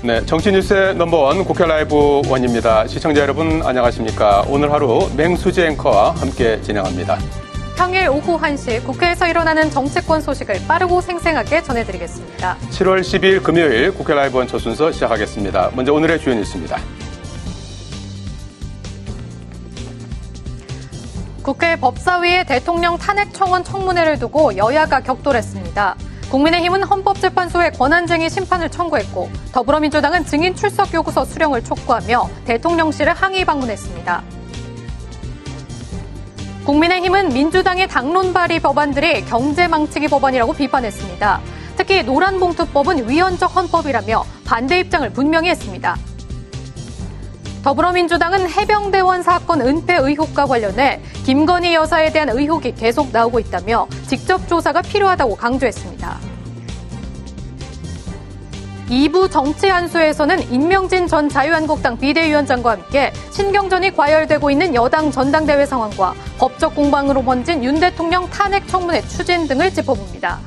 네, 정치뉴스의 넘버원 국회 라이브 원입니다. 시청자 여러분 안녕하십니까? 오늘 하루 맹수지 앵커와 함께 진행합니다. 평일 오후 1시 국회에서 일어나는 정치권 소식을 빠르고 생생하게 전해드리겠습니다. 7월 12일 금요일 국회 라이브 원 첫 순서 시작하겠습니다. 먼저 오늘의 주요 뉴스입니다. 국회 법사위의 대통령 탄핵 청원 청문회를 두고 여야가 격돌했습니다. 국민의힘은 헌법재판소에 권한쟁의 심판을 청구했고 더불어민주당은 증인 출석 요구서 수령을 촉구하며 대통령실을 항의 방문했습니다. 국민의힘은 민주당의 당론 발의 법안들이 경제망치기 법안이라고 비판했습니다. 특히 노란봉투법은 위헌적 헌법이라며 반대 입장을 분명히 했습니다. 더불어민주당은 해병대원 사건 은폐 의혹과 관련해 김건희 여사에 대한 의혹이 계속 나오고 있다며 직접 조사가 필요하다고 강조했습니다. 2부 정치한수에서는 임명진 전 자유한국당 비대위원장과 함께 신경전이 과열되고 있는 여당 전당대회 상황과 법적 공방으로 번진 윤 대통령 탄핵 청문회 추진 등을 짚어봅니다.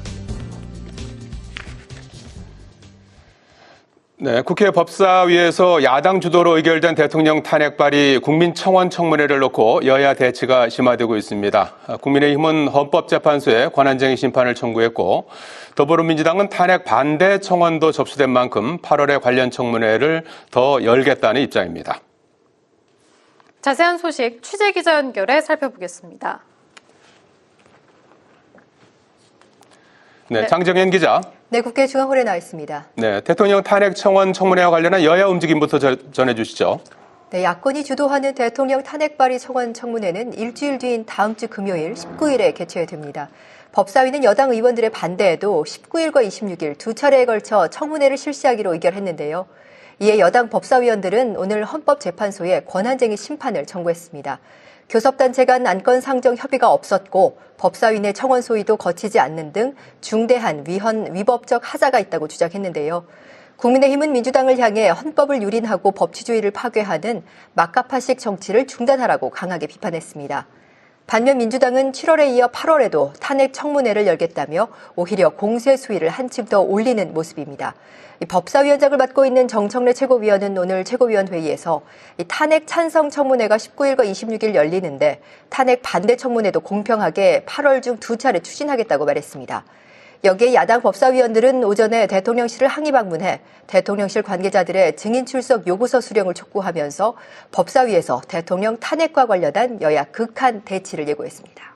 네, 국회 법사위에서 야당 주도로 의결된 대통령 탄핵 발의 국민청원 청문회를 놓고 여야 대치가 심화되고 있습니다. 국민의힘은 헌법재판소에 권한쟁의 심판을 청구했고 더불어민주당은 탄핵 반대 청원도 접수된 만큼 8월에 관련 청문회를 더 열겠다는 입장입니다. 자세한 소식 취재기자 연결해 살펴보겠습니다. 네, 장정현 기자. 네, 국회 중앙홀에 나와 있습니다. 네, 대통령 탄핵 청원 청문회와 관련한 여야 움직임부터 전해주시죠. 네, 야권이 주도하는 대통령 탄핵 발의 청원 청문회는 일주일 뒤인 다음 주 금요일 19일에 개최됩니다. 법사위는 여당 의원들의 반대에도 19일과 26일 두 차례에 걸쳐 청문회를 실시하기로 의결했는데요. 이에 여당 법사위원들은 오늘 헌법재판소에 권한쟁의 심판을 청구했습니다. 교섭단체 간 안건 상정 협의가 없었고 법사위 내 청원 소위도 거치지 않는 등 중대한 위법적 하자가 있다고 주장했는데요. 국민의힘은 민주당을 향해 헌법을 유린하고 법치주의를 파괴하는 막가파식 정치를 중단하라고 강하게 비판했습니다. 반면 민주당은 7월에 이어 8월에도 탄핵 청문회를 열겠다며 오히려 공세 수위를 한층 더 올리는 모습입니다. 법사위원장을 맡고 있는 정청래 최고위원은 오늘 최고위원 회의에서 탄핵 찬성 청문회가 19일과 26일 열리는데 탄핵 반대 청문회도 공평하게 8월 중 두 차례 추진하겠다고 말했습니다. 여기에 야당 법사위원들은 오전에 대통령실을 항의 방문해 대통령실 관계자들의 증인 출석 요구서 수령을 촉구하면서 법사위에서 대통령 탄핵과 관련한 여야 극한 대치를 예고했습니다.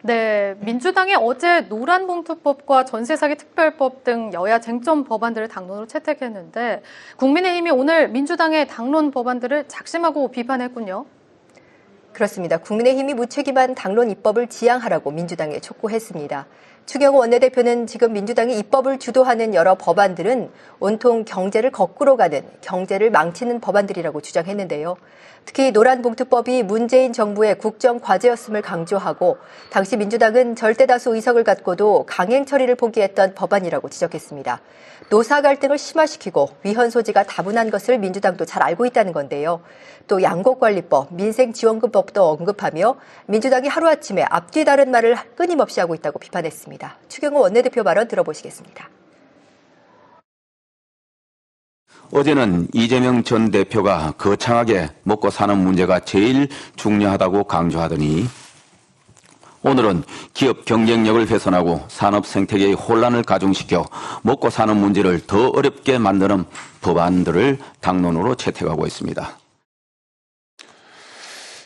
네, 민주당이 어제 노란봉투법과 전세사기 특별법 등 여야 쟁점 법안들을 당론으로 채택했는데 국민의힘이 오늘 민주당의 당론 법안들을 작심하고 비판했군요. 그렇습니다. 국민의힘이 무책임한 당론 입법을 지양하라고 민주당에 촉구했습니다. 추경호 원내대표는 지금 민주당이 입법을 주도하는 여러 법안들은 온통 경제를 거꾸로 가는, 경제를 망치는 법안들이라고 주장했는데요. 특히 노란봉투법이 문재인 정부의 국정과제였음을 강조하고 당시 민주당은 절대다수 의석을 갖고도 강행 처리를 포기했던 법안이라고 지적했습니다. 노사 갈등을 심화시키고 위헌 소지가 다분한 것을 민주당도 잘 알고 있다는 건데요. 또 양곡관리법, 민생지원금법도 언급하며 민주당이 하루아침에 앞뒤 다른 말을 끊임없이 하고 있다고 비판했습니다. 추경호 원내대표 발언 들어보시겠습니다. 어제는 이재명 전 대표가 거창하게 먹고 사는 문제가 제일 중요하다고 강조하더니 오늘은 기업 경쟁력을 훼손하고 산업 생태계의 혼란을 가중시켜 먹고 사는 문제를 더 어렵게 만드는 법안들을 당론으로 채택하고 있습니다.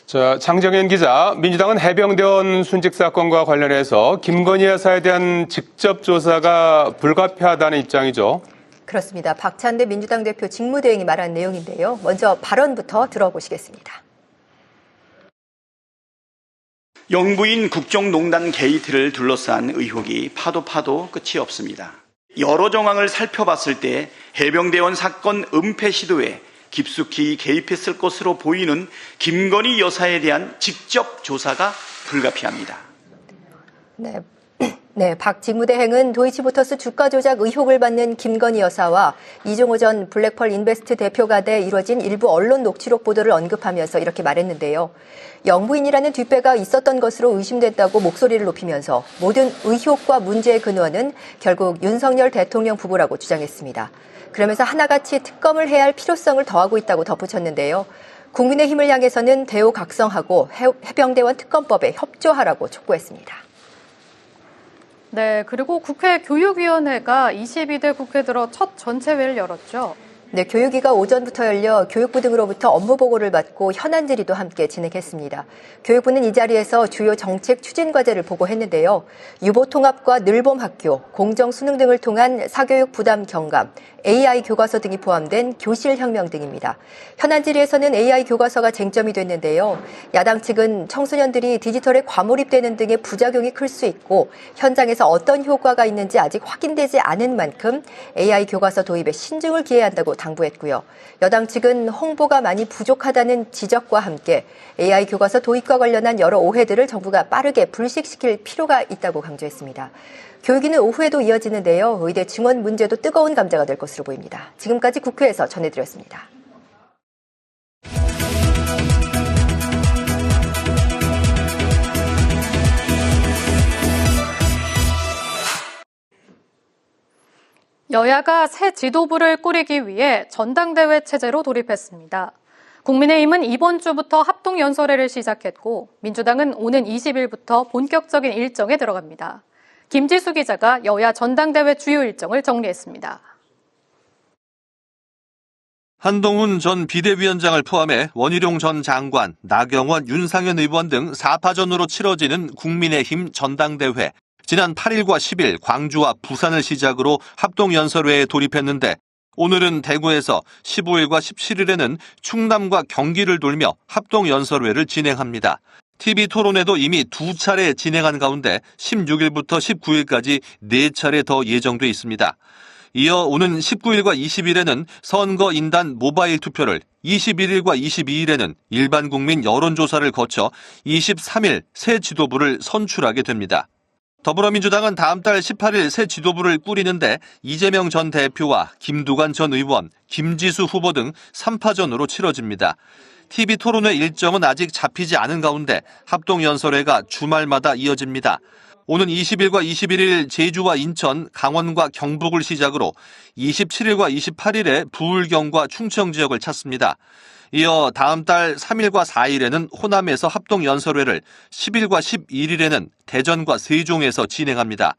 자, 장정현 기자, 민주당은 해병대원 순직 사건과 관련해서 김건희 여사에 대한 직접 조사가 불가피하다는 입장이죠. 그렇습니다. 박찬대 민주당 대표 직무대행이 말한 내용인데요. 먼저 발언부터 들어보시겠습니다. 영부인 국정농단 게이트를 둘러싼 의혹이 파도 끝이 없습니다. 여러 정황을 살펴봤을 때 해병대원 사건 은폐 시도에 깊숙이 개입했을 것으로 보이는 김건희 여사에 대한 직접 조사가 불가피합니다. 네. 네, 박 직무대행은 도이치모터스 주가 조작 의혹을 받는 김건희 여사와 이종호 전 블랙펄 인베스트 대표 간에 이뤄진 일부 언론 녹취록 보도를 언급하면서 이렇게 말했는데요. 영부인이라는 뒷배가 있었던 것으로 의심됐다고 목소리를 높이면서 모든 의혹과 문제의 근원은 결국 윤석열 대통령 부부라고 주장했습니다. 그러면서 하나같이 특검을 해야 할 필요성을 더하고 있다고 덧붙였는데요. 국민의힘을 향해서는 대우각성하고 해병대원 특검법에 협조하라고 촉구했습니다. 네, 그리고 국회 교육위원회가 22대 국회 들어 첫 전체회를 열었죠. 네, 교육위가 오전부터 열려 교육부 등으로부터 업무 보고를 받고 현안 질의도 함께 진행했습니다. 교육부는 이 자리에서 주요 정책 추진 과제를 보고했는데요. 유보 통합과 늘봄 학교, 공정 수능 등을 통한 사교육 부담 경감, AI 교과서 등이 포함된 교실 혁명 등입니다. 현안 질의에서는 AI 교과서가 쟁점이 됐는데요. 야당 측은 청소년들이 디지털에 과몰입되는 등의 부작용이 클 수 있고 현장에서 어떤 효과가 있는지 아직 확인되지 않은 만큼 AI 교과서 도입에 신중을 기해야 한다고 당부했고요. 여당 측은 홍보가 많이 부족하다는 지적과 함께 AI 교과서 도입과 관련한 여러 오해들을 정부가 빠르게 불식시킬 필요가 있다고 강조했습니다. 교육위는 오후에도 이어지는데요. 의대 증원 문제도 뜨거운 감자가 될 것으로 보입니다. 지금까지 국회에서 전해드렸습니다. 여야가 새 지도부를 꾸리기 위해 전당대회 체제로 돌입했습니다. 국민의힘은 이번 주부터 합동연설회를 시작했고 민주당은 오는 20일부터 본격적인 일정에 들어갑니다. 김지수 기자가 여야 전당대회 주요 일정을 정리했습니다. 한동훈 전 비대위원장을 포함해 원희룡 전 장관, 나경원, 윤상현 의원 등 4파전으로 치러지는 국민의힘 전당대회. 지난 8일과 10일 광주와 부산을 시작으로 합동연설회에 돌입했는데 오늘은 대구에서 15일과 17일에는 충남과 경기를 돌며 합동연설회를 진행합니다. TV 토론회도 이미 2차례 진행한 가운데 16일부터 19일까지 4차례 더 예정돼 있습니다. 이어 오는 19일과 20일에는 선거인단 모바일 투표를, 21일과 22일에는 일반 국민 여론조사를 거쳐 23일 새 지도부를 선출하게 됩니다. 더불어민주당은 다음 달 18일 새 지도부를 꾸리는데 이재명 전 대표와 김두관 전 의원, 김지수 후보 등 3파전으로 치러집니다. TV 토론회 일정은 아직 잡히지 않은 가운데 합동연설회가 주말마다 이어집니다. 오는 20일과 21일 제주와 인천, 강원과 경북을 시작으로 27일과 28일에 부울경과 충청 지역을 찾습니다. 이어 다음 달 3일과 4일에는 호남에서 합동연설회를, 10일과 11일에는 대전과 세종에서 진행합니다.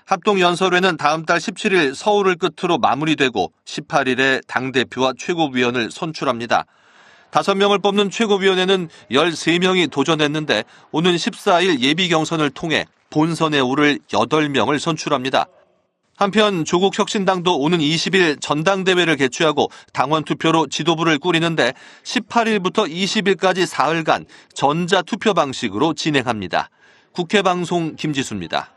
합동연설회는 다음 달 17일 서울을 끝으로 마무리되고 18일에 당대표와 최고위원을 선출합니다. 5명을 뽑는 최고위원회는 13명이 도전했는데 오는 14일 예비경선을 통해 본선에 오를 8명을 선출합니다. 한편 조국 혁신당도 오는 20일 전당대회를 개최하고 당원 투표로 지도부를 꾸리는데 18일부터 20일까지 사흘간 전자투표 방식으로 진행합니다. 국회방송 김지수입니다.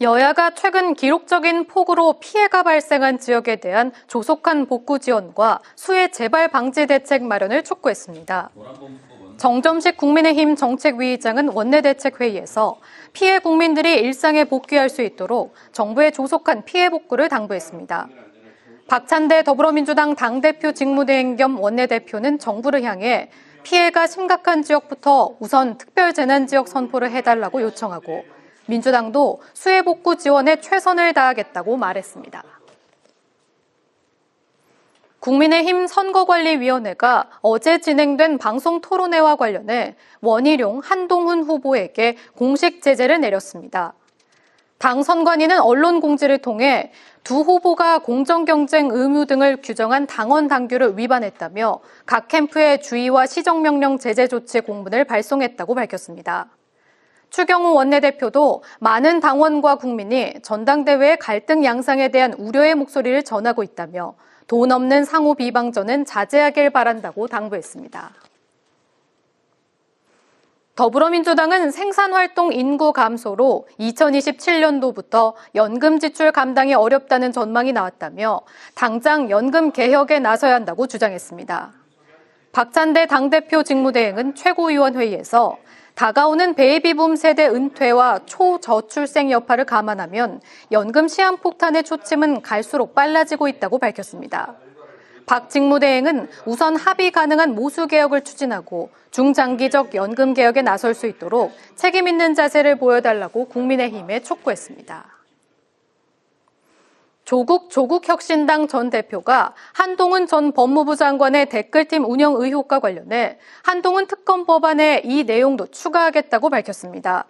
여야가 최근 기록적인 폭우로 피해가 발생한 지역에 대한 조속한 복구 지원과 수해 재발 방지 대책 마련을 촉구했습니다. 정점식 국민의힘 정책위의장은 원내대책회의에서 피해 국민들이 일상에 복귀할 수 있도록 정부의 조속한 피해 복구를 당부했습니다. 박찬대 더불어민주당 당대표 직무대행 겸 원내대표는 정부를 향해 피해가 심각한 지역부터 우선 특별재난지역 선포를 해달라고 요청하고 민주당도 수해 복구 지원에 최선을 다하겠다고 말했습니다. 국민의힘 선거관리위원회가 어제 진행된 방송 토론회와 관련해 원희룡, 한동훈 후보에게 공식 제재를 내렸습니다. 당 선관위는 언론 공지를 통해 두 후보가 공정경쟁 의무 등을 규정한 당원 당규를 위반했다며 각 캠프에 주의와 시정명령 제재 조치 공문을 발송했다고 밝혔습니다. 추경호 원내대표도 많은 당원과 국민이 전당대회의 갈등 양상에 대한 우려의 목소리를 전하고 있다며 돈 없는 상호 비방전은 자제하길 바란다고 당부했습니다. 더불어민주당은 생산활동 인구 감소로 2027년도부터 연금 지출 감당이 어렵다는 전망이 나왔다며 당장 연금 개혁에 나서야 한다고 주장했습니다. 박찬대 당대표 직무대행은 최고위원회의에서 다가오는 베이비붐 세대 은퇴와 초저출생 여파를 감안하면 연금 시한폭탄의 초침은 갈수록 빨라지고 있다고 밝혔습니다. 박 직무대행은 우선 합의 가능한 모수 개혁을 추진하고 중장기적 연금 개혁에 나설 수 있도록 책임 있는 자세를 보여달라고 국민의힘에 촉구했습니다. 조국혁신당 전 대표가 한동훈 전 법무부 장관의 댓글팀 운영 의혹과 관련해 한동훈 특검 법안에 이 내용도 추가하겠다고 밝혔습니다.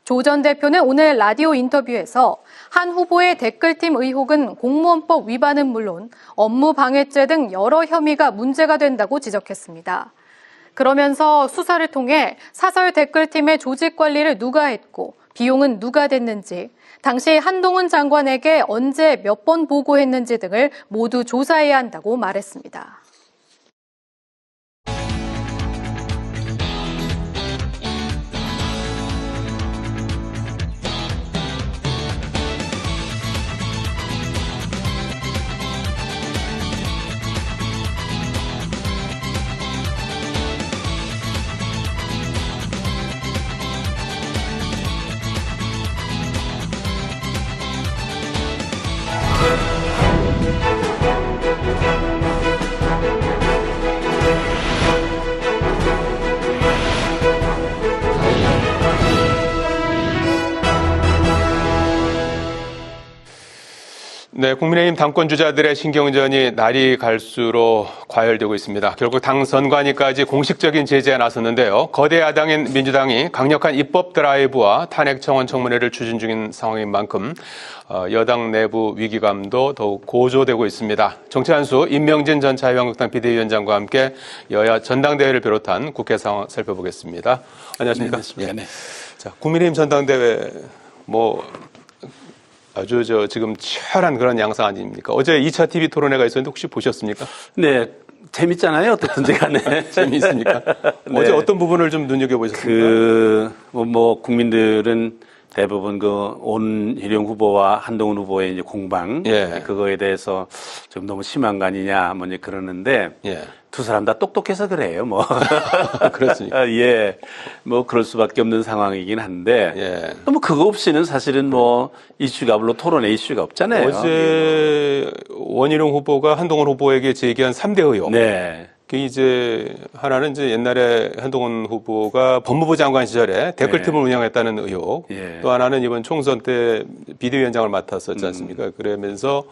조 전 대표는 오늘 라디오 인터뷰에서 한 후보의 댓글팀 의혹은 공무원법 위반은 물론 업무 방해죄 등 여러 혐의가 문제가 된다고 지적했습니다. 그러면서 수사를 통해 사설 댓글팀의 조직 관리를 누가 했고 비용은 누가 댔는지, 당시 한동훈 장관에게 언제 몇 번 보고했는지 등을 모두 조사해야 한다고 말했습니다. 네, 국민의힘 당권 주자들의 신경전이 날이 갈수록 과열되고 있습니다. 결국 당 선관위까지 공식적인 제재에 나섰는데요. 거대 야당인 민주당이 강력한 입법 드라이브와 탄핵 청원 청문회를 추진 중인 상황인 만큼 여당 내부 위기감도 더욱 고조되고 있습니다. 정치 한수 임명진 전 자유한국당 비대위원장과 함께 여야 전당대회를 비롯한 국회 상황 살펴보겠습니다. 안녕하십니까? 네. 자, 국민의힘 전당대회 아주 지금 치열한 그런 양상 아닙니까? 어제 2차 TV 토론회가 있었는데 혹시 보셨습니까? 네. 재밌잖아요. 어떻든지 간에. 재미있습니까? 네. 어제 어떤 부분을 좀 눈여겨보셨습니까? 국민들은 대부분 온희룡 후보와 한동훈 후보의 이제 공방. 예. 그거에 대해서 좀 너무 심한 거 아니냐, 뭐니 그러는데. 예. 두 사람 다 똑똑해서 그래요, 뭐. 그렇습니까? 예. 뭐, 그럴 수밖에 없는 상황이긴 한데. 예. 뭐, 그거 없이는 사실은 뭐, 이슈가, 물론 토론의 이슈가 없잖아요. 어제 원희룡 후보가 한동훈 후보에게 제기한 3대 의혹. 네. 그 이제 하나는 이제 옛날에 한동훈 후보가 법무부 장관 시절에 댓글팀을 운영했다는 의혹. 예. 또 하나는 이번 총선 때 비대위원장을 맡았었지 않습니까? 그러면서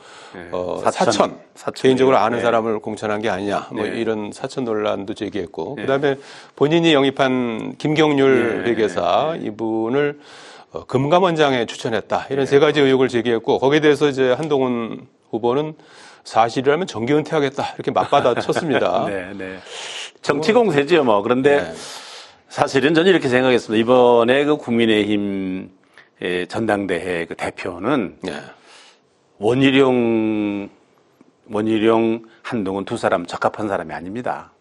사천 개인적으로 아는 네. 사람을 공천한 게 아니냐. 뭐 네. 이런 사천 논란도 제기했고. 그다음에 본인이 영입한 김경률 회계사 이분을 금감원장에 추천했다. 이런 세 가지 의혹을 제기했고 거기에 대해서 이제 한동훈 후보는 사실이라면 정기 은퇴하겠다 이렇게 맞받아 쳤습니다. 네. 정치 공세지요, 뭐. 그런데 네. 사실은 저는 이렇게 생각했습니다. 이번에 그 국민의힘 전당대회 그 대표는 네. 원희룡, 한동훈 두 사람 적합한 사람이 아닙니다.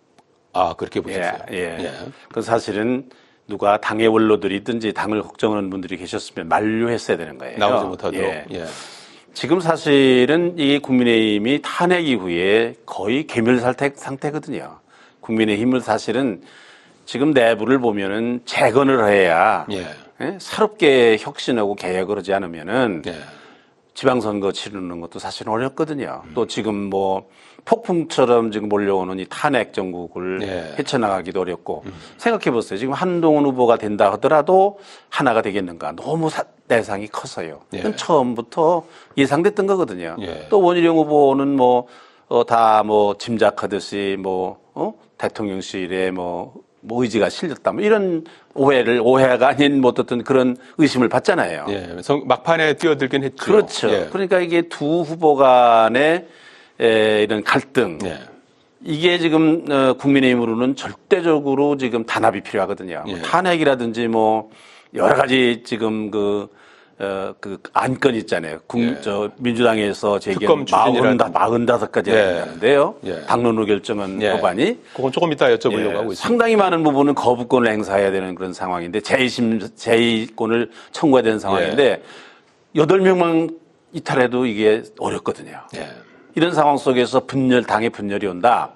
아, 그렇게 보셨어요? 예. 그 사실은 누가 당의 원로들이든지 당을 걱정하는 분들이 계셨으면 만류했어야 되는 거예요. 나오지 못하도록. 예. 예. 지금 사실은 이 국민의힘이 탄핵 이후에 거의 괴멸살태 상태거든요. 국민의힘을 사실은 지금 내부를 보면은 재건을 해야 예. 새롭게 혁신하고 개혁을 하지 않으면은 예. 지방선거 치르는 것도 사실 어렵거든요. 또 지금 뭐 폭풍처럼 지금 몰려오는 이 탄핵 정국을 예. 헤쳐나가기도 어렵고 생각해 보세요. 지금 한동훈 후보가 된다 하더라도 하나가 되겠는가. 너무 대상이 커서요. 예. 이건 처음부터 예상됐던 거거든요. 예. 또 원희룡 후보는 다 짐작하듯이 대통령실에 의지가 실렸다. 이런 오해가 아닌 어떤 그런 의심을 받잖아요. 예. 막판에 뛰어들긴 했죠. 그렇죠. 예. 그러니까 이게 두 후보 간의 이런 갈등. 예. 이게 지금 국민의힘으로는 절대적으로 지금 단합이 필요하거든요. 예. 탄핵이라든지 여러 가지 지금 그 안건 있잖아요. 민주당에서 제기한 특검 추진이라든지. 45가지가 예. 있는데요. 예. 당론으로 결정한 예. 법안이. 그건 조금 이따 여쭤보려고 예, 하고 있습니다. 상당히 많은 부분은 거부권을 행사해야 되는 그런 상황인데 제2권을 청구해야 되는 상황인데 8명만 이탈해도 이게 어렵거든요. 예. 이런 상황 속에서 당의 분열이 온다.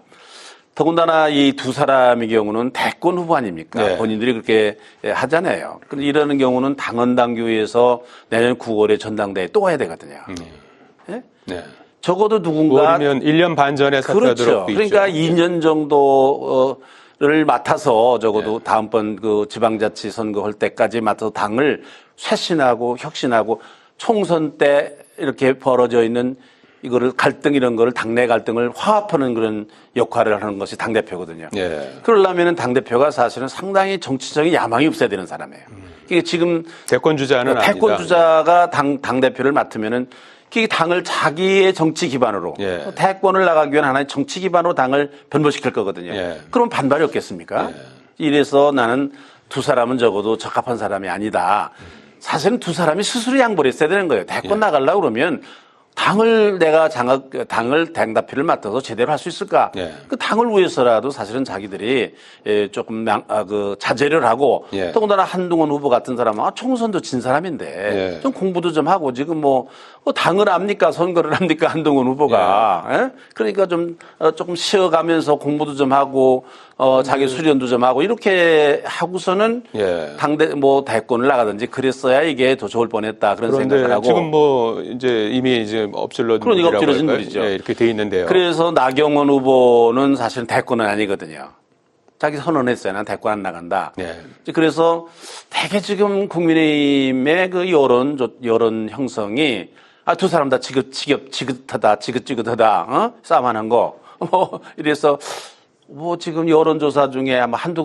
더군다나 이 두 사람의 경우는 대권 후보 아닙니까? 네. 본인들이 그렇게 하잖아요. 근데 이러는 경우는 당헌당규에서 내년 9월에 전당대회 또 해야 되거든요. 예? 네. 적어도 누군가 9월이면 1년 반 전에 사퇴하도록 그렇죠. 돼 그러니까 있죠. 2년 정도를 맡아서 적어도 다음번 그 지방자치 선거할 때까지 맡아서 당을 쇄신하고 혁신하고 총선 때 이렇게 벌어져 있는 이거를 갈등 이런 거를 당내 갈등을 화합하는 그런 역할을 하는 것이 당대표거든요. 예. 그러려면은 당대표가 사실은 상당히 정치적인 야망이 없어야 되는 사람이에요. 이게 지금 대권 주자는 대권 아니다. 주자가 당대표를 맡으면은 이 당을 자기의 정치 기반으로 예. 대권을 나가기 위한 하나의 정치 기반으로 당을 변모시킬 거거든요. 예. 그럼 반발이 없겠습니까? 이래서 나는 두 사람은 적어도 적합한 사람이 아니다. 사실은 두 사람이 스스로 양보를 했어야 되는 거예요. 대권 나가려고 그러면 당을 내가 당을 당대표를 맡아서 제대로 할 수 있을까? 예. 그 당을 위해서라도 사실은 자기들이 조금 자제를 하고 예. 더군다나 한동훈 후보 같은 사람은 총선도 진 사람인데 예. 좀 공부도 좀 하고 지금 뭐 당을 합니까? 선거를 합니까? 한동훈 후보가. 예? 그러니까 좀 조금 쉬어가면서 공부도 좀 하고 자기 수련도 좀 하고 이렇게 하고서는 예. 대권을 나가든지 그랬어야 이게 더 좋을 뻔했다 그런 그런데 생각을 하고. 지금 뭐 이제 이미 이제 엎질러진 그러니까 분이라고 엎질러진 할까요? 분이죠. 예, 이렇게 돼 있는데요. 그래서 나경원 후보는 사실은 대권은 아니거든요. 자기 선언했어요. 난 대권 안 나간다. 예. 그래서 되게 지금 국민의힘의 그 여론 형성이 두 사람 다 지긋지긋하다, 싸움하는 거. 이래서 지금 여론조사 중에 아마 한두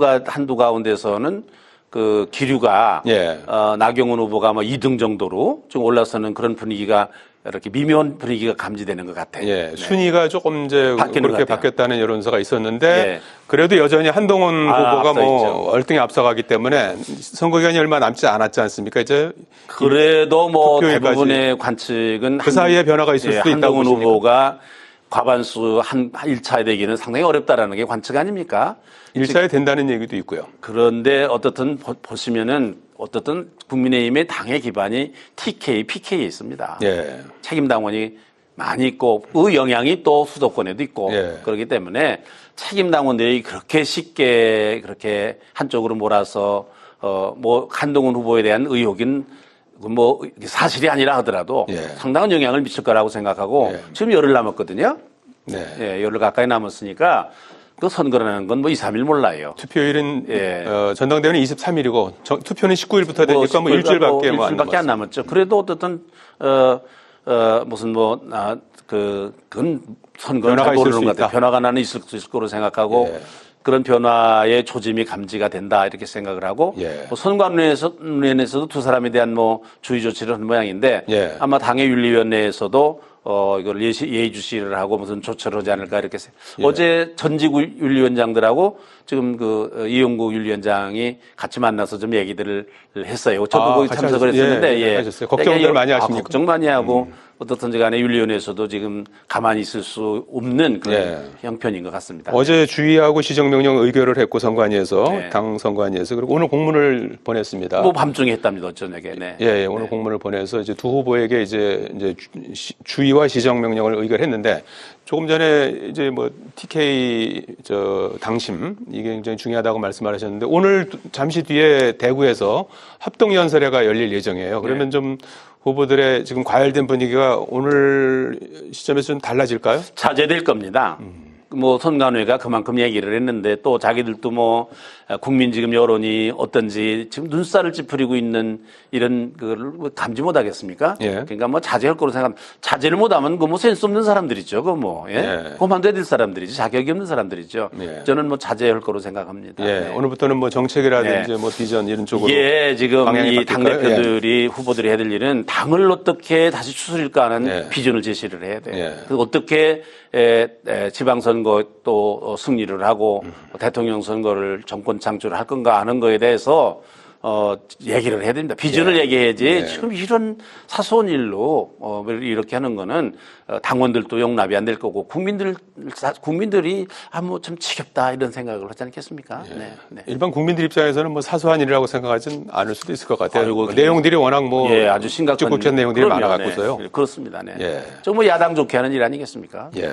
가운데서는 그 기류가 예. 나경원 후보가 2등 정도로 좀 올라서는 그런 분위기가 이렇게 미묘한 분위기가 감지되는 것 같아요. 예, 네. 순위가 조금 이제 바뀌는 그렇게 것 같아요. 바뀌었다는 여론조사가 있었는데 예. 그래도 여전히 한동훈 후보가 앞서 뭐 있죠. 얼등에 앞서가기 때문에 선거 기간이 얼마 남지 않았지 않습니까? 이제 그래도 투표일까지. 대부분의 관측은 그 사이에 변화가 있을 수도 있다고 한동훈 보십니까? 후보가 과반수 1차에 되기는 상당히 어렵다라는 게 관측 아닙니까? 1차에 된다는 얘기도 있고요. 그런데 어떻든 보시면은 어떻든 국민의힘의 당의 기반이 TK, PK에 있습니다. 예. 책임당원이 많이 있고 그 영향이 또 수도권에도 있고 예. 그렇기 때문에 책임당원들이 그렇게 쉽게 그렇게 한쪽으로 몰아서 한동훈 후보에 대한 의혹은 사실이 아니라 하더라도 예. 상당한 영향을 미칠 거라고 생각하고 예. 지금 열흘 남았거든요. 네. 예, 열흘 가까이 남았으니까 그 선거라는 건 2, 3일 몰라요. 투표일은 예. 전당대회는 23일이고 투표는 19일부터 되니까 뭐 일주일밖에 안 일주일밖에 안 남았죠. 그래도 어쨌든 그건 선거는 변화가 잘 모르는 있을 수 것 같아요. 있다. 변화가 나는 있을 수 있을 거로 생각하고 예. 그런 변화의 조짐이 감지가 된다 이렇게 생각을 하고 예. 선관위에서도 두 사람에 대한 주의 조치를 한 모양인데 예. 아마 당의 윤리위원회에서도 이걸 예의주시를 하고 무슨 조처를 하지 않을까 이렇게 어제 전직 윤리위원장들하고 지금 이용구 윤리위원장이 같이 만나서 좀 얘기들을 했어요. 저도 거기 같이 참석을 하셨- 했었는데 예, 하셨어요. 걱정들 많이 하십니까? 걱정 많이 하고 어떻든지 간에 윤리위원회에서도 지금 가만히 있을 수 없는 그런 예. 형편인 것 같습니다. 어제 주의하고 시정명령 의결을 했고 선관위에서 네. 당 선관위에서 그리고 오늘 공문을 보냈습니다. 밤중에 했답니다. 저녁에. 네. 예, 오늘 공문을 보내서 이제 두 후보에게 이제 주의와 시정명령을 의결했는데 조금 전에 이제 TK 당심 이게 굉장히 중요하다고 말씀하셨는데 오늘 잠시 뒤에 대구에서 합동연설회가 열릴 예정이에요. 그러면 좀 후보들의 지금 과열된 분위기가 오늘 시점에서 좀 달라질까요? 자제될 겁니다. 선관위가 그만큼 얘기를 했는데 또 자기들도 국민 지금 여론이 어떤지 지금 눈살을 찌푸리고 있는 이런 그걸 감지 못 하겠습니까? 예. 그러니까 자제할 거로 생각하면 자제를 못 하면 센스 없는 사람들이죠. 예. 그만둬야 될 사람들이지 자격이 없는 사람들이죠. 예. 저는 자제할 거로 생각합니다. 예, 네. 오늘부터는 정책이라든지 네. 비전 이런 쪽으로. 이게 지금 방향이 이 바뀔까요? 당대표들이 후보들이 해야 될 일은 당을 어떻게 다시 추스릴까 하는 예. 비전을 제시를 해야 돼요. 예. 그리고 어떻게 지방선거 또 승리를 하고 대통령 선거를 정권 창출을 할 건가 하는 거에 대해서 얘기를 해야 됩니다. 비전을 얘기해야지 지금 이런 사소한 일로 이렇게 하는 거는 당원들도 용납이 안 될 거고 국민들이 뭐 좀 지겹다 이런 생각을 하지 않겠습니까? 네. 일반 국민들 입장에서는 뭐 사소한 일이라고 생각하진 않을 수도 있을 것 같아요. 아이고, 뭐 내용들이 워낙 뭐 아주 심각한 굵직굵직한 내용들이 그럼요. 많아갖고서요. 네. 그렇습니다. 네. 예. 정말 야당 좋게 하는 일 아니겠습니까? 예.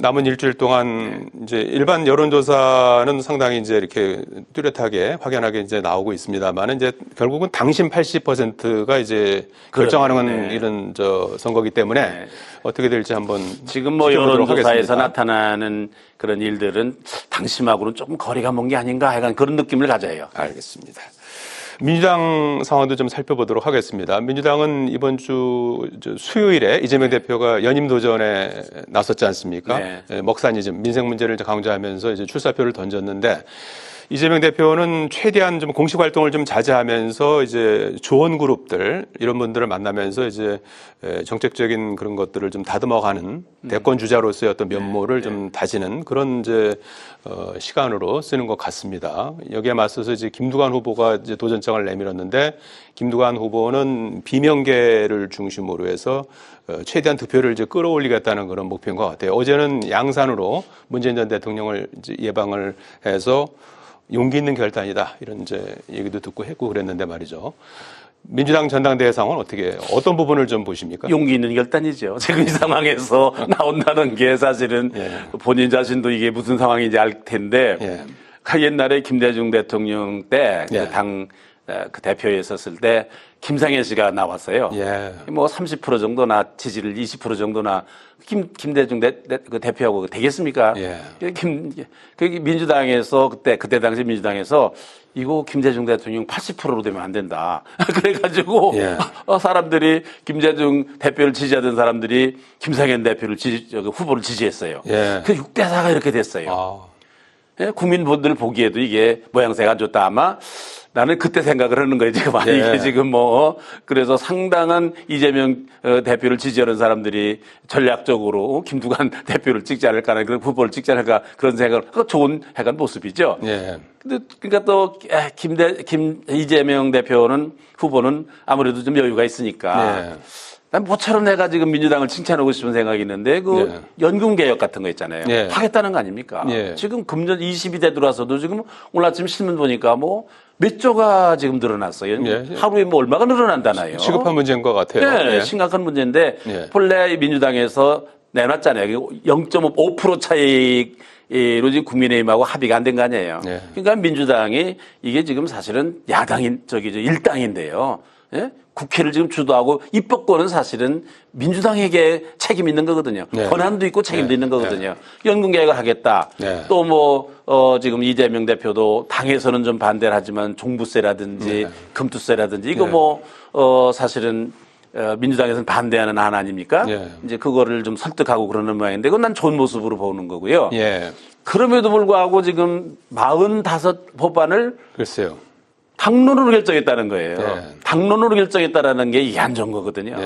남은 일주일 동안 이제 일반 여론조사는 상당히 이제 이렇게 뚜렷하게 확연하게 이제 나오고 있습니다만 이제 결국은 당심 80%가 이제 결정하는 이런 선거기 때문에 어떻게 될지 한번 지금 뭐 지켜보도록 여론조사에서 하겠습니다. 나타나는 그런 일들은 당심하고는 조금 거리가 먼 게 아닌가 약간 그런 느낌을 가져요. 알겠습니다. 민주당 상황도 좀 살펴보도록 하겠습니다. 민주당은 이번 주 수요일에 이재명 대표가 연임 도전에 나섰지 않습니까? 네. 먹사니즘, 민생 문제를 강조하면서 이제 출사표를 던졌는데 이재명 대표는 최대한 좀 공식 활동을 좀 자제하면서 이제 조언 그룹들 이런 분들을 만나면서 이제 정책적인 그런 것들을 좀 다듬어가는 대권 주자로서의 어떤 면모를 좀 다지는 그런 이제 시간으로 쓰는 것 같습니다. 여기에 맞서서 이제 김두관 후보가 이제 도전장을 내밀었는데 김두관 후보는 비명계를 중심으로 해서 최대한 득표를 이제 끌어올리겠다는 그런 목표인 것 같아요. 어제는 양산으로 문재인 전 대통령을 이제 예방을 해서 용기 있는 결단이다 이런 이제 얘기도 듣고 했고 그랬는데 말이죠. 민주당 전당대회 상황은 어떤 부분을 좀 보십니까? 용기 있는 결단이죠. 지금 이 상황에서 나온다는 게 사실은 본인 자신도 이게 무슨 상황인지 알 텐데 옛날에 김대중 대통령 때 그 대표에 있었을 때 김상현 씨가 나왔어요. 뭐 30% 정도나 지지를 20% 정도나 김대중 그 대표하고 되겠습니까? 민주당에서 그때 당시 민주당에서 이거 김대중 대통령 80%로 되면 안 된다. 그래가지고 사람들이 김대중 대표를 지지하던 사람들이 김상현 대표를 후보를 지지했어요. 그 6대4가 이렇게 됐어요. 국민분들 보기에도 이게 모양새가 안 좋다. 아마 나는 그때 생각을 하는 거예요. 지금 이게 지금 그래서 상당한 이재명 대표를 지지하는 사람들이 전략적으로 김두관 대표를 찍지 않을까 하는 그런 후보를 찍지 않을까 그런 생각을 좋은 약간 모습이죠. 근데 그러니까 또 이재명 후보는 아무래도 좀 여유가 있으니까. 난 모처럼 내가 지금 민주당을 칭찬하고 싶은 생각이 있는데 연금 개혁 같은 거 있잖아요. 하겠다는 거 아닙니까? 지금 금년 20이 들어와서도 지금 오늘 아침 신문 보니까 몇 조가 지금 늘어났어요. 하루에 얼마가 늘어난다나요? 시급한 문제인 것 같아요. 심각한 문제인데 본래 민주당에서 내놨잖아요. 0.5% 차이로 지금 국민의힘하고 합의가 안 된 거 아니에요. 그러니까 민주당이 이게 지금 사실은 일당인데요. 국회를 지금 주도하고 입법권은 사실은 민주당에게 책임 있는 거거든요. 권한도 있고 책임도 있는 거거든요. 연금 개혁을 하겠다. 또 지금 이재명 대표도 당에서는 좀 반대를 하지만 종부세라든지 금투세라든지 이거 사실은 민주당에서는 반대하는 안 아닙니까? 이제 그거를 좀 설득하고 그러는 모양인데 그건 난 좋은 모습으로 보는 거고요. 그럼에도 불구하고 지금 45 법안을 글쎄요. 당론으로 결정했다는 거예요. 당론으로 결정했다라는 게 이게 안 좋은 거거든요.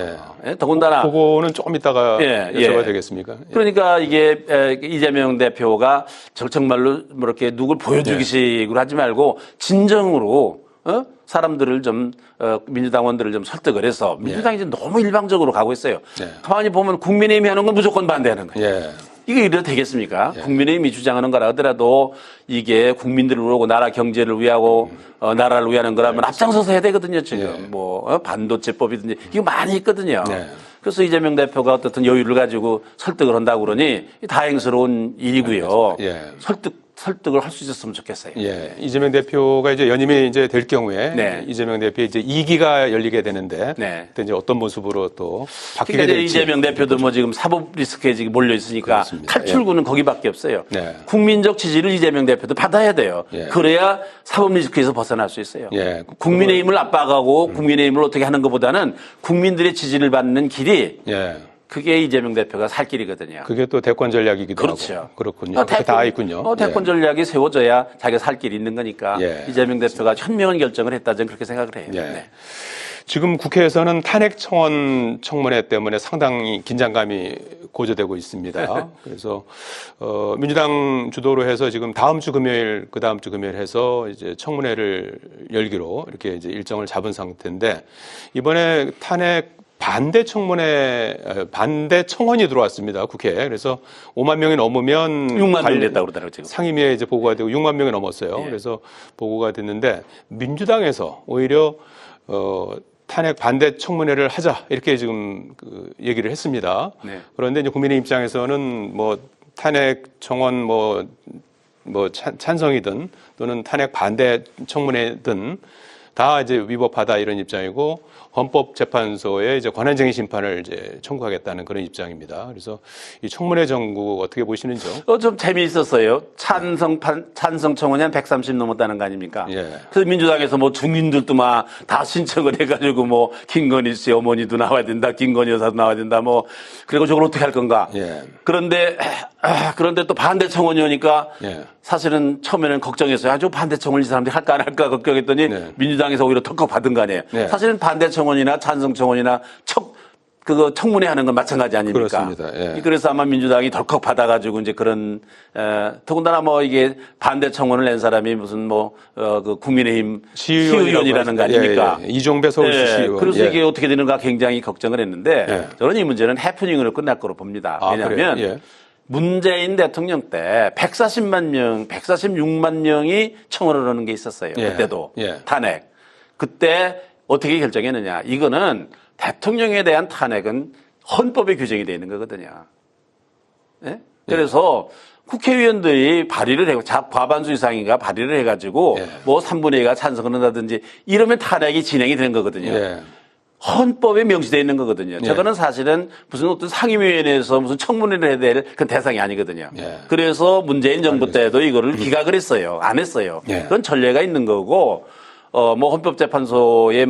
더군다나 그거는 조금 이따가 여쭤봐도 되겠습니까? 그러니까 이게 이재명 대표가 정말로 이렇게 누굴 보여주기식으로 하지 말고 진정으로 사람들을 좀 민주당원들을 좀 설득을 해서 민주당이 이제 너무 일방적으로 가고 있어요. 가만히 보면 국민의힘이 하는 건 무조건 반대하는 거예요. 이게 이래도 되겠습니까? 국민의힘이 주장하는 거라 하더라도 이게 국민들을 위하고 나라 경제를 위하고 나라를 위하는 거라면 앞장서서 해야 되거든요. 지금 반도체법이든지 이거 많이 있거든요. 그래서 이재명 대표가 어떻든 여유를 가지고 설득을 한다고 그러니 다행스러운 일이고요. 설득을 할 수 있었으면 좋겠어요. 이재명 대표가 이제 연임이 이제 될 경우에 이재명 대표의 이제 2기가 열리게 되는데 그때 이제 어떤 모습으로 또 바뀌게 그러니까 될지. 이재명 대표도 지금 사법 리스크에 지금 몰려 있으니까 탈출구는 거기밖에 없어요. 국민적 지지를 이재명 대표도 받아야 돼요. 그래야 사법 리스크에서 벗어날 수 있어요. 국민의힘을 압박하고 국민의힘을 어떻게 하는 것보다는 국민들의 지지를 받는 길이 그게 이재명 대표가 살 길이거든요. 그게 또 대권 전략이기도 그렇죠. 하고. 그렇군요. 다 있군요. 대권 전략이 세워져야 자기가 살 길이 있는 거니까 이재명 대표가 현명한 결정을 했다 저는 그렇게 생각을 해요. 지금 국회에서는 탄핵 청원 청문회 때문에 상당히 긴장감이 고조되고 있습니다. 그래서 민주당 주도로 해서 지금 다음 주 금요일, 그 다음 주 금요일 해서 이제 청문회를 열기로 이렇게 이제 일정을 잡은 상태인데 이번에 탄핵 반대 청원이 들어왔습니다. 국회에. 그래서 5만 명이 넘으면 6만 명 됐다고 그러더라고요, 지금. 상임위에 이제 보고가 되고 6만 명이 넘었어요. 예. 그래서 보고가 됐는데 민주당에서 오히려 탄핵 반대 청문회를 하자 이렇게 지금 얘기를 했습니다. 네. 그런데 이제 국민의 입장에서는 뭐 탄핵 청원 찬성이든 또는 탄핵 반대 청문회든 다 이제 위법하다 이런 입장이고 헌법재판소에 이제 권한쟁의 심판을 이제 청구하겠다는 그런 입장입니다. 그래서 이 청문회 정국 어떻게 보시는지요? 좀 재미있었어요. 찬성 청원이 한 130 넘었다는 거 아닙니까? 예. 그래서 민주당에서 뭐 중인들도 막 다 신청을 해가지고 뭐 김건희 씨 어머니도 나와야 된다, 김건희 여사도 나와야 된다, 뭐 그리고 저걸 어떻게 할 건가? 예. 그런데 또 반대 청원이 오니까 예. 사실은 처음에는 걱정했어요. 아주 반대 청원 이 사람들이 할까 안 할까 걱정했더니 네. 민주당에서 오히려 덜컥 받은 거 아니에요. 네. 사실은 반대 청원이나 찬성 청원이나 그거 청문회 하는 건 마찬가지 아닙니까? 그렇습니다. 예. 그래서 아마 민주당이 덜컥 받아가지고 이제 그런, 더군다나 뭐 이게 반대 청원을 낸 사람이 무슨 그 국민의힘 시의원이라는 거 아닙니까? 예, 예. 이종배 서울시 시의원. 그래서 예. 이게 어떻게 되는가 굉장히 걱정을 했는데 예. 저는 이 문제는 해프닝으로 끝날 거로 봅니다. 아, 왜냐하면 그래요? 예. 문재인 대통령 때 146만 명이 청원을 하는 게 있었어요. 예. 그때도 예. 탄핵. 그때 어떻게 결정했느냐. 이거는 대통령에 대한 탄핵은 헌법에 규정이 되어 있는 거거든요. 예? 그래서 국회의원들이 발의를 해고 과반수 이상인가 발의를 해가지고 예. 뭐 3분의 2가 찬성을 한다든지 이러면 탄핵이 진행이 되는 거거든요. 예. 헌법에 명시되어 있는 거거든요. 예. 저거는 사실은 무슨 어떤 상임위원회에서 무슨 청문회를 해야 될 그런 대상이 아니거든요. 예. 그래서 문재인 정부 때도 이거를 기각을 했어요. 안 했어요. 예. 그건 전례가 있는 거고, 뭐 헌법재판소에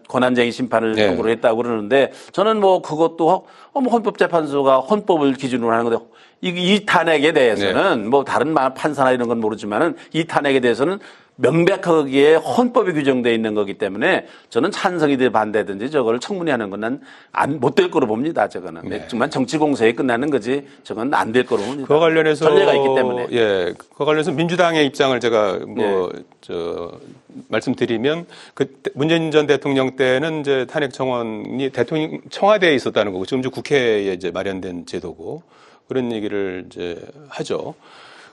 권한쟁의 심판을 예. 청구를 했다고 그러는데 저는 뭐 그것도 뭐 헌법재판소가 헌법을 기준으로 하는 건데 이 탄핵에 대해서는 뭐 다른 판사나 이런 건 모르지만은 이 탄핵에 대해서는 명백하게 헌법에 규정되어 있는 거기 때문에 저는 찬성이든 반대든지 저걸 청문회하는 건 난 못 될 거로 봅니다. 저거는 네. 정말 정치 공세에 끝나는 거지 저건 안 될 거로 봅니다. 그와 관련해서 전례가 있기 때문에. 예, 그와 관련해서 민주당의 입장을 제가 말씀드리면 문재인 전 대통령 때는 이제 탄핵 청원이 대통령 청와대에 있었다는 거고 지금 이제 국회에 이제 마련된 제도고 그런 얘기를 이제 하죠.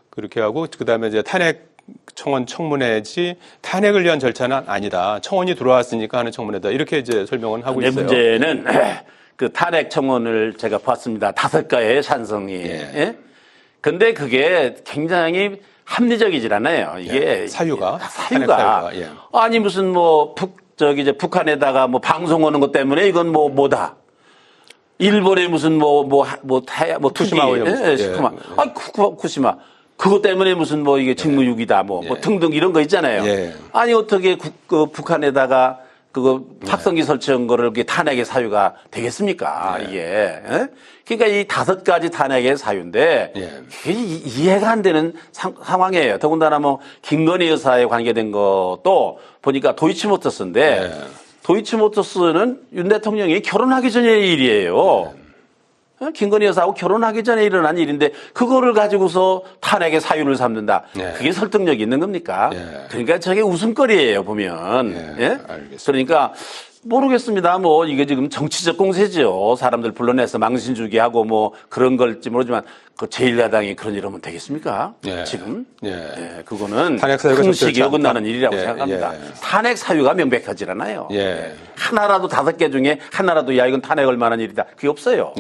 그렇게 하고 그다음에 이제 탄핵 청원 청문회지 탄핵을 위한 절차는 아니다. 청원이 들어왔으니까 하는 청문회다. 이렇게 이제 설명은 하고 있어요. 문제는 그 탄핵 청원을 제가 봤습니다. 5가의 찬성이. 예. 예? 근데 그게 굉장히 합리적이질 않아요. 이게 예. 사유가. 사유가. 예. 아니 무슨 뭐 북한에다가 뭐 방송 오는 것 때문에 이건 뭐다. 일본에 무슨 후쿠시마 투기. 오염. 예, 후쿠시마. 후쿠시마. 그것 때문에 무슨 뭐 이게 직무유기다 뭐 등등 이런 거 있잖아요. 예. 아니 어떻게 북한에다가 그거 확성기 설치한 거를 이렇게 탄핵의 사유가 되겠습니까? 이게. 예? 그러니까 이 5가지 탄핵의 사유인데 이게 이해가 안 되는 상황이에요. 더군다나 뭐 김건희 여사에 관계된 것도 보니까 도이치모터스인데 도이치모터스는 윤 대통령이 결혼하기 전의 일이에요. 김건희 여사하고 결혼하기 전에 일어난 일인데 그거를 가지고서 탄핵의 사유를 삼는다. 그게 설득력이 있는 겁니까? 그러니까 저게 웃음거리예요 보면. 알겠습니다. 그러니까 모르겠습니다. 뭐 이게 지금 정치적 공세죠. 사람들 불러내서 망신 주기 하고 뭐 그런 걸지 모르지만 그 제1야당이 그런 일 하면 되겠습니까? 지금? 그거는 탄핵 사유가 형식이 적절치 어긋나는 않다. 일이라고 예, 생각합니다. 예. 탄핵 사유가 명백하지 않아요. 예. 하나라도 5개 중에 하나라도 야 이건 탄핵할 만한 일이다. 그게 없어요.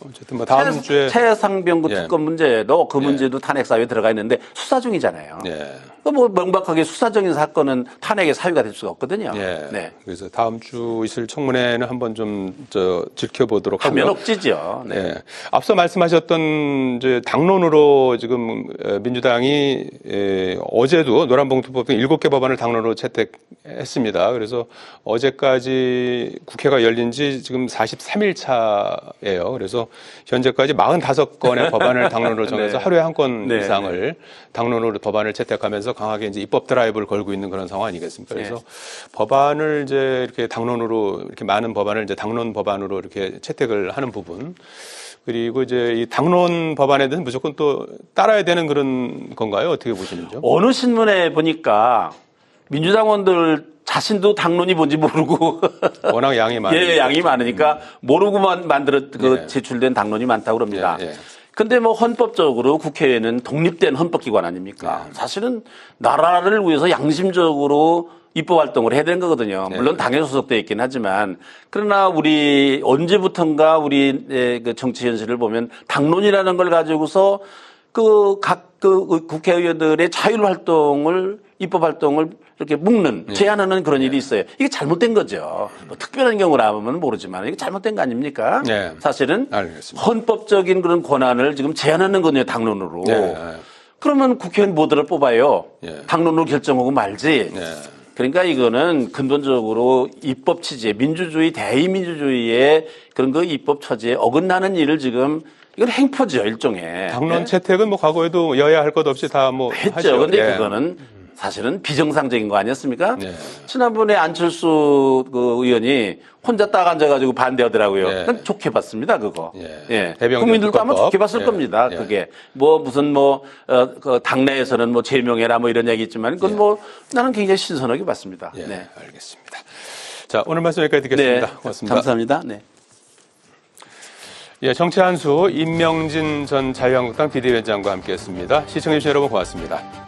어쨌든 뭐 다음 주에 최상병구 예. 특검 문제도 그 문제도 탄핵 사유에 들어가 있는데 수사 중이잖아요. 뭐 명백하게 수사적인 사건은 탄핵의 사유가 될 수가 없거든요. 그래서 다음 주 있을 청문회는 한번 좀 지켜보도록 하면 하고요. 억지죠. 앞서 말씀하셨던 이제 당론으로 지금 민주당이 어제도 노란봉투법 등 7개 법안을 당론으로 채택했습니다. 그래서 어제까지 국회가 열린 지 지금 43일 차예요. 그래서 현재까지 45건의 법안을 당론으로 정해서 하루에 한 건 이상을 당론으로 법안을 채택하면서 강하게 이제 입법 드라이브를 걸고 있는 그런 상황 아니겠습니까? 그래서 네. 법안을 이제 이렇게 당론으로 이렇게 많은 법안을 이제 당론 법안으로 이렇게 채택을 하는 부분. 그리고 이제 이 당론 법안에 대해서 무조건 또 따라야 되는 그런 건가요? 어떻게 보시는지요? 어느 신문에 보니까 민주당원들 자신도 당론이 뭔지 모르고 워낙 양이 많으니까. 예, 양이 많으니까 모르고만 예. 제출된 당론이 많다고 그럽니다. 예, 예. 근데 뭐 헌법적으로 국회는 독립된 헌법기관 아닙니까? 사실은 나라를 위해서 양심적으로 입법 활동을 해야 되는 거거든요. 물론 당에 소속돼 있긴 하지만 그러나 우리 언제부턴가 우리 그 정치 현실을 보면 당론이라는 걸 가지고서 각 국회의원들의 자율 활동을 입법 활동을 이렇게 묶는 제한하는 그런 일이 있어요. 이게 잘못된 거죠. 뭐 특별한 경우라면 모르지만 이게 잘못된 거 아닙니까? 네. 사실은 알겠습니다. 헌법적인 그런 권한을 지금 제한하는 거네요. 당론으로. 네. 그러면 국회의원 모두를 뽑아요. 네. 당론으로 결정하고 말지. 네. 그러니까 이거는 근본적으로 입법 취지에 민주주의 대의민주주의의 그런 그 입법 처지에 어긋나는 일을 지금 이건 행포죠 일종의. 당론 채택은 뭐 과거에도 여야 할 것 없이 다 뭐 했죠. 근데 그거는 사실은 비정상적인 거 아니었습니까? 네. 지난번에 안철수 그 의원이 혼자 딱 앉아가지고 반대하더라고요. 네. 그건 좋게 봤습니다, 그거. 예. 예. 대병 국민들도 아마 특검법. 좋게 봤을 예. 겁니다, 예. 그게. 뭐 무슨 그 당내에서는 뭐 제명해라 뭐 이런 얘기 있지만 그건 뭐 나는 굉장히 신선하게 봤습니다. 예, 네. 알겠습니다. 자, 오늘 말씀 여기까지 듣겠습니다. 고맙습니다. 감사합니다. 네. 예, 정치 한수 임명진 전 자유한국당 비대위원장과 함께했습니다. 시청해주신 여러분 고맙습니다.